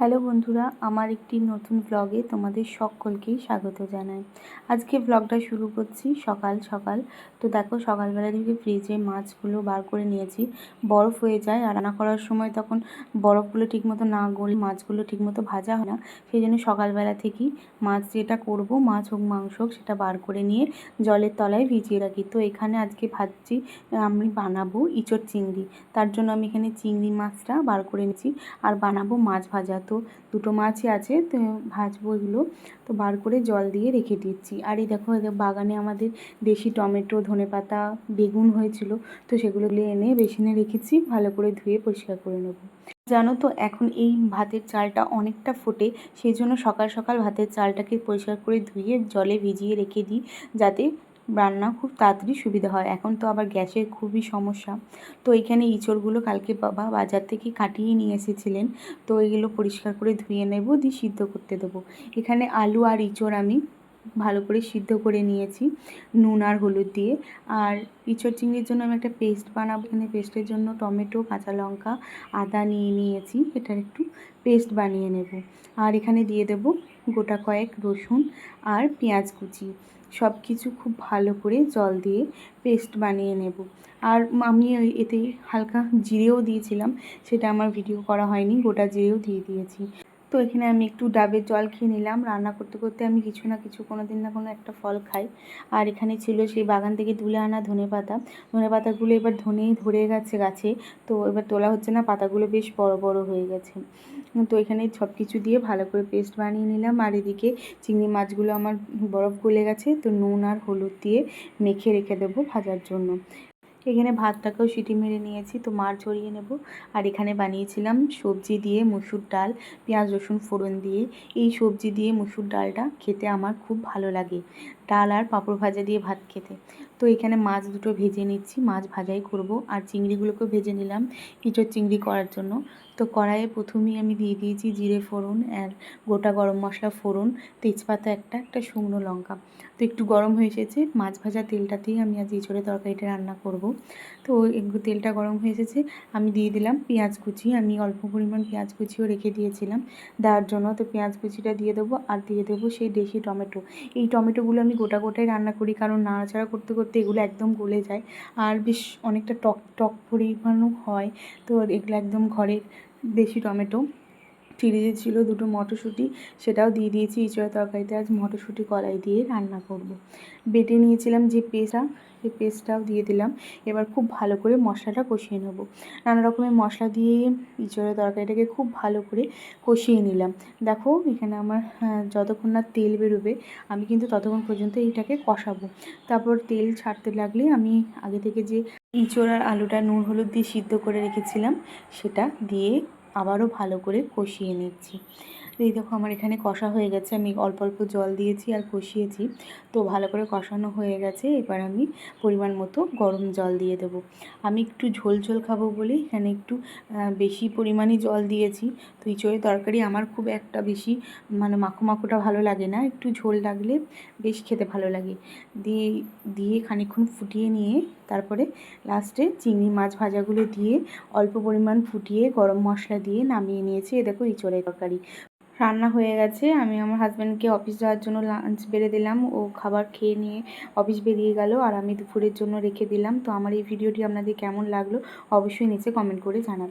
Hello বন্ধুরা, আমার একটি নতুন ব্লগে তোমাদের সকলকেই স্বাগত জানাই। আজকে ব্লগটা শুরু করছি সকাল সকাল। তো দেখো, সকালবেলা থেকে ফ্রিজে মাছগুলো বার করে নিয়েছি। বরফ হয়ে যায় আর রান্না করার সময় তখন বরফগুলো ঠিকমতো না গলে মাছগুলো ঠিকমতো ভাজা হয় না। সেই জন্য সকালবেলা থেকেই মাছ যেটা করব, মাছ হোক মাংস হোক, সেটা বার করে নিয়ে জলের তলায় ভিজিয়ে রাখি। তো এখানে আজকে ভাবছি আমি বানাবো ইঁচড় চিংড়ি। তার জন্য আমি এখানে চিংড়ি মাছটা বার করে নিয়েছি আর বানাবো মাছ ভাজা। তো দুটো মাছই আছে, তো ভাজবো এগুলো। তো বার করে জল দিয়ে রেখে দিচ্ছি। আর এই দেখো, বাগানে আমাদের দেশি টমেটো, ধনেপাতা, বেগুন হয়েছিল, তো সেগুলো এনে বেসিনে রেখেছি। ভালো করে ধুয়ে পরিষ্কার করে নেব। জানো তো, এখন এই ভাতের চালটা অনেকটা ফোটে, সেই জন্য সকাল সকাল ভাতের চালটাকে পরিষ্কার করে ধুয়ে জলে ভিজিয়ে রেখে দিই, যাতে রান্না খুব তাড়াতাড়ি সুবিধা হয়। এখন তো আবার গ্যাসের খুবই সমস্যা। তো এখানে ইঁচড়গুলো কালকে বাবা বাজার থেকে কাটিয়ে নিয়ে এসেছিলেন। তো এগুলো পরিষ্কার করে ধুয়ে নেব, দিয়ে সিদ্ধ করতে দেবো। এখানে আলু আর ইঁচড় আমি ভালো করে সিদ্ধ করে নিয়েছি নুন আর হলুদ দিয়ে। আর ইঁচড় চিংড়ির জন্য আমি একটা পেস্ট বানাবো। এখানে পেস্টের জন্য টমেটো, কাঁচা লঙ্কা, আদা নিয়েছি। এটার একটু পেস্ট বানিয়ে নেব। আর এখানে দিয়ে দেব গোটা কয়েক রসুন আর পেঁয়াজ কুচি। সব কিছু খুব ভালো করে জল দিয়ে পেস্ট বানিয়ে নেব। আর আমি এতে হালকা জিরেও দিয়েছিলাম, সেটা আমার ভিডিও করা হয়নি, গোটা জিরেও দিয়ে দিয়েছি। তো এখানে আমি একটু ডাবের জল খেয়ে নিলাম। রান্না করতে করতে আমি কিছু না কিছু কোনো দিন না কোনো একটা ফল খাই। আর এখানে ছিল সেই বাগান থেকে তুলে আনা ধনেপাতা। ধনেপাতাগুলো এবার ধরে গেছে গাছে, তো এবার তোলা হচ্ছে না, পাতাগুলো বেশ বড় বড় হয়ে গেছে। তো এখানে সব কিছু দিয়ে ভালো করে পেস্ট বানিয়ে নিলাম। আর এদিকে চিংড়ি মাছগুলো আমার বরফ গলে গেছে, তো নুন আর হলুদ দিয়ে মেখে রেখে দেবো ভাজার জন্য। এখানে ভাতটাকেও সিটি মেরে নিয়েছি, তো মার ঝরিয়ে নেব। আর এখানে বানিয়েছিলাম সবজি দিয়ে মুসুর ডাল, পেঁয়াজ রসুন ফোড়ন দিয়ে। এই সবজি দিয়ে মুসুর ডালটা খেতে আমার খুব ভালো লাগে, ডাল আর পাঁপড় ভাজা দিয়ে ভাত খেতে। তো এখানে মাছ দুটো ভেজে নিচ্ছি, মাছ ভাজাই করব। আর চিংড়িগুলোকেও ভেজে নিলাম ইঁচড় চিংড়ি করার জন্য। তো কড়াইয়ে প্রথমেই আমি দিয়ে দিয়েছি জিরে ফোড়ন আর গোটা গরম মশলা ফোড়ন, তেজপাতা একটা শুকনো লঙ্কা। তো একটু গরম হয়ে এসেছে, মাছ ভাজা তেলটাতেই আমি আজ ইঁচড়ের তরকারিটা রান্না করব। তো একটু তেলটা গরম হয়ে এসেছে, আমি দিয়ে দিলাম পেঁয়াজ কুচি। আমি অল্প পরিমাণ পেঁয়াজ কুচিও রেখে দিয়েছিলাম দেওয়ার জন্য। তো পেঁয়াজ কুচিটা দিয়ে দেবো, আর দিয়ে দেবো সেই দেশি টমেটো। এই টমেটোগুলো আমি গোটাই রান্না করি, কারণ নাড়াচাড়া করতে করতে এগুলো একদম গলে যায়। আর বেশ অনেকটা টক টক পরিমাণও হয়। তো এগুলো একদম ঘরের দেশি টমেটো। ফ্রিজে ছিল দুটো মটরশুঁটি, সেটাও দিয়ে দিয়েছি ইঁচড়ের তরকারিতে। আজ মটরশুঁটি কলাই দিয়ে রান্না করব। বেটে নিয়েছিলাম যে পেস্টটা, সেই পেস্টটাও দিয়ে দিলাম। এবার খুব ভালো করে মশলাটা কষিয়ে নেব। নানা রকমের মশলা দিয়ে ইঁচড়ের তরকারিটাকে খুব ভালো করে কষিয়ে নিলাম। দেখো এখানে আমার যতক্ষণ না তেল বেরোবে, আমি কিন্তু ততক্ষণ পর্যন্ত এইটাকে কষাবো। তারপর তেল ছাড়তে লাগলে আমি আগে থেকে যে ইঁচড় আর আলুটা নুন হলুদ দিয়ে সিদ্ধ করে রেখেছিলাম, সেটা দিয়ে আবারও ভালো করে কষিয়ে নিচ্ছি। এই দেখো, আমার এখানে কষা হয়ে গেছে। আমি অল্প অল্প জল দিয়েছি আর কষিয়েছি। তো ভালো করে কষানো হয়ে গেছে। এবার আমি পরিমাণ মতো গরম জল দিয়ে দেবো। আমি একটু ঝোল ঝোল খাবো বলে এখানে একটু বেশি পরিমাণে জল দিয়েছি। তো ইঁচড়ের তরকারি আমার খুব একটা বেশি মাখো মাখোটা ভালো লাগে না, একটু ঝোল লাগলে বেশ খেতে ভালো লাগে। দিয়ে খানিকক্ষণ ফুটিয়ে নিয়ে তারপরে লাস্টে চিংড়ি মাছ ভাজাগুলো দিয়ে অল্প পরিমাণ ফুটিয়ে গরম মশলা দিয়ে নামিয়ে নিয়েছি। এ দেখো, ইঁচড়ের তরকারি রান্না হয়ে গেছে। আমি আমার হাজব্যান্ডকে অফিস যাওয়ার জন্য লাঞ্চ বেড়ে দিলাম। ও খাবার খেয়ে নিয়ে অফিস বেরিয়ে গেল, আর আমি দুপুরের জন্য রেখে দিলাম। তো আমার এই ভিডিওটি আপনাদের কেমন লাগলো অবশ্যই নিচে কমেন্ট করে জানাবেন।